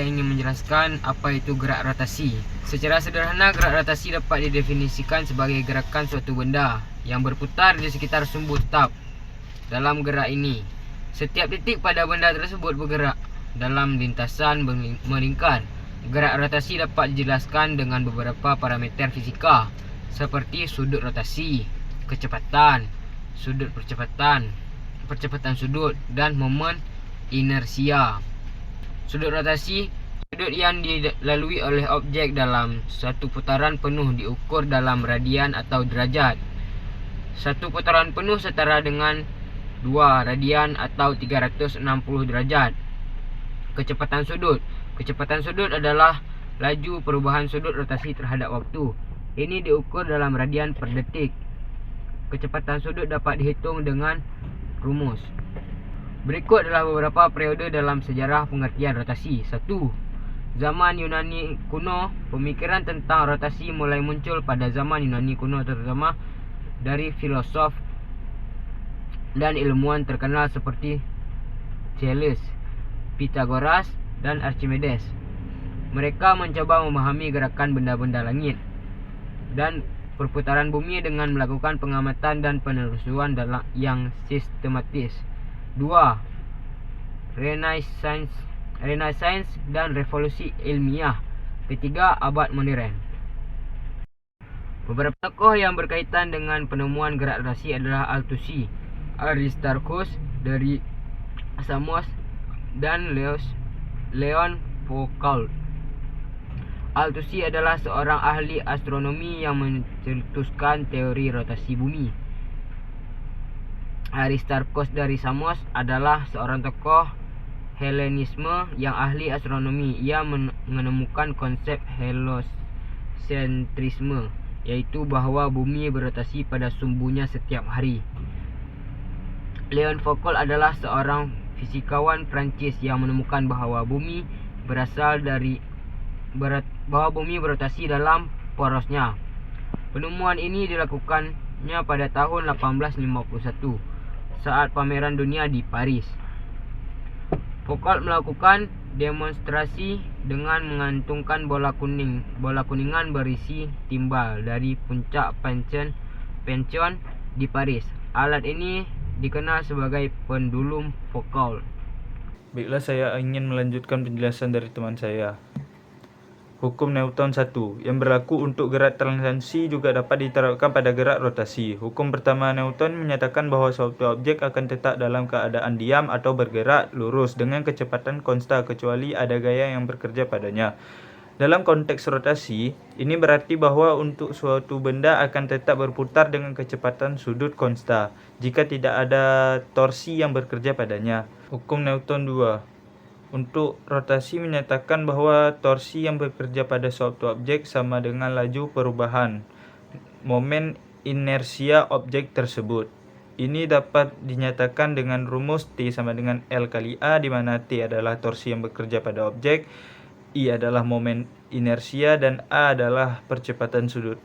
saya ingin menjelaskan apa itu gerak rotasi. Secara sederhana, gerak rotasi dapat didefinisikan sebagai gerakan suatu benda yang berputar di sekitar sumbu tetap. Dalam gerak ini, setiap titik pada benda tersebut bergerak dalam lintasan melingkar. Gerak rotasi dapat dijelaskan dengan beberapa parameter fisika seperti sudut rotasi, kecepatan, sudut percepatan sudut, dan momen inersia. Sudut rotasi, sudut yang dilalui oleh objek dalam satu putaran penuh diukur dalam radian atau derajat. Satu putaran penuh setara dengan 2 radian atau 360 derajat. Kecepatan sudut. Kecepatan sudut adalah laju perubahan sudut rotasi terhadap waktu. Ini diukur dalam radian per detik. Kecepatan sudut dapat dihitung dengan rumus. Berikut adalah beberapa periode dalam sejarah pengertian rotasi. 1. Zaman Yunani kuno. Pemikiran tentang rotasi mulai muncul pada zaman Yunani kuno, terutama dari filosof dan ilmuwan terkenal seperti Thales, Pythagoras, dan Archimedes. Mereka mencoba memahami gerakan benda-benda langit dan perputaran bumi dengan melakukan pengamatan dan penelusuran yang sistematis. 2. Renaissance dan revolusi ilmiah. Ketiga, abad modern. Beberapa tokoh yang berkaitan dengan penemuan gerak rotasi adalah Althussi, Aristarchus dari Samos, dan Leon Foucault. Althussi adalah seorang ahli astronomi yang mencetuskan teori rotasi bumi. Aristarchus dari Samos adalah seorang tokoh Helenisme yang ahli astronomi. Ia menemukan konsep heliocentrisme, yaitu bahwa bumi berotasi pada sumbunya setiap hari. Leon Foucault adalah seorang fisikawan Prancis yang menemukan bahwa bumi berotasi dalam porosnya. Penemuan ini dilakukannya pada tahun 1851 saat pameran dunia di Paris. Foucault melakukan demonstrasi dengan mengantungkan bola kuningan berisi timbal dari puncak Pantheon di Paris. Alat ini dikenal sebagai pendulum Foucault. Baiklah, saya ingin melanjutkan penjelasan dari teman saya. Hukum Newton 1 yang berlaku untuk gerak translasi juga dapat diterapkan pada gerak rotasi. Hukum pertama Newton menyatakan bahwa suatu objek akan tetap dalam keadaan diam atau bergerak lurus dengan kecepatan konsta kecuali ada gaya yang bekerja padanya. Dalam konteks rotasi, ini berarti bahwa untuk suatu benda akan tetap berputar dengan kecepatan sudut konsta jika tidak ada torsi yang bekerja padanya. Hukum Newton 2 untuk rotasi menyatakan bahwa torsi yang bekerja pada suatu objek sama dengan laju perubahan momen inersia objek tersebut. Ini dapat dinyatakan dengan rumus T sama dengan L kali A, di mana T adalah torsi yang bekerja pada objek, I adalah momen inersia, dan A adalah percepatan sudut.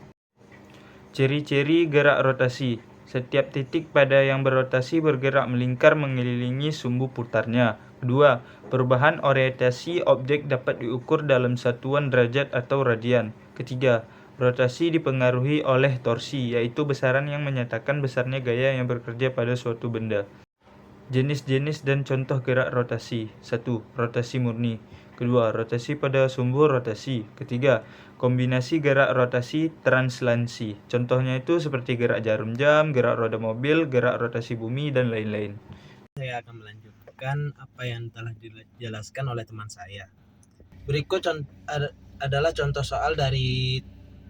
Ciri-ciri gerak rotasi. Setiap titik pada yang berotasi bergerak melingkar mengelilingi sumbu putarnya. Kedua, perubahan orientasi objek dapat diukur dalam satuan derajat atau radian. Ketiga, rotasi dipengaruhi oleh torsi, yaitu besaran yang menyatakan besarnya gaya yang bekerja pada suatu benda. Jenis-jenis dan contoh gerak rotasi. 1. Rotasi murni. Kedua, rotasi pada sumbu rotasi. Ketiga, kombinasi gerak rotasi translasi. Contohnya itu seperti gerak jarum jam, gerak roda mobil, gerak rotasi bumi, dan lain-lain. Saya akan melanjutkan apa yang telah dijelaskan oleh teman saya. Berikut adalah contoh soal dari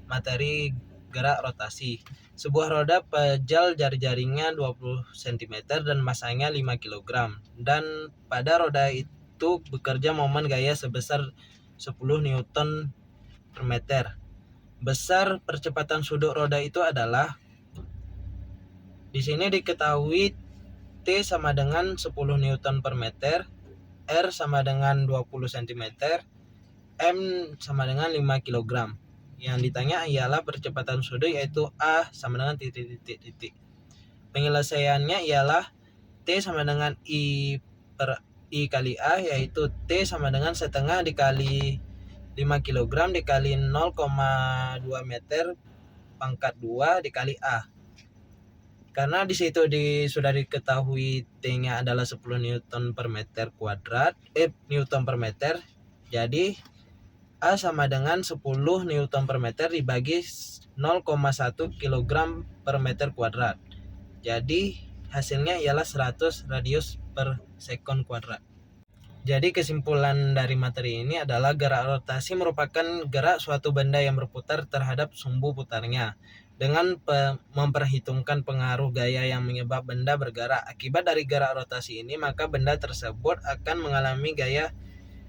materi gerak rotasi. Sebuah roda pejal jari-jarinya 20 cm dan masanya 5 kg. Dan pada roda itu bekerja momen gaya sebesar 10 Newton per meter. Besar percepatan sudut roda itu adalah, di sini diketahui T sama dengan 10 Newton per meter, R sama dengan 20 cm, M sama dengan 5 kg. Yang ditanya ialah percepatan sudut, yaitu A sama dengan titik-titik. Penyelesaiannya ialah T sama dengan I per I kali A, yaitu T sama dengan setengah dikali 5 kg dikali 0,2 meter pangkat 2 dikali A. Karena di situ sudah diketahui T-nya adalah 10 Newton per meter kuadrat, Newton per meter. Jadi A sama dengan 10 Newton per meter dibagi 0,1 kg per meter kuadrat. Jadi hasilnya ialah 100 radius per sekon kuadrat. Jadi kesimpulan dari materi ini adalah gerak rotasi merupakan gerak suatu benda yang berputar terhadap sumbu putarnya. Dengan memperhitungkan pengaruh gaya yang menyebab benda bergerak. Akibat dari gerak rotasi ini, maka benda tersebut akan mengalami gaya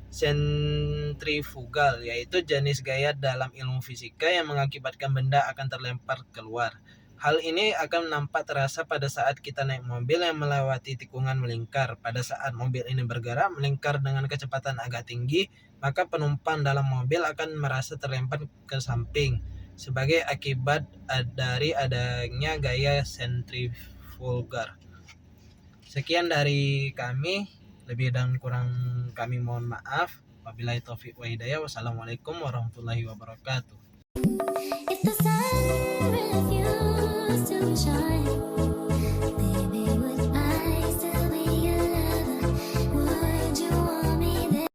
sentrifugal, yaitu jenis gaya dalam ilmu fisika yang mengakibatkan benda akan terlempar keluar. Hal ini akan nampak terasa pada saat kita naik mobil yang melewati tikungan melingkar. Pada saat mobil ini bergerak melingkar dengan kecepatan agak tinggi, maka penumpang dalam mobil akan merasa terlempar ke samping sebagai akibat dari adanya gaya sentrifugal. Sekian dari kami, lebih dan kurang kami mohon maaf. Wabillahi taufiq wa hidayah. Wassalamualaikum warahmatullahi wabarakatuh. If the sun refused to shine,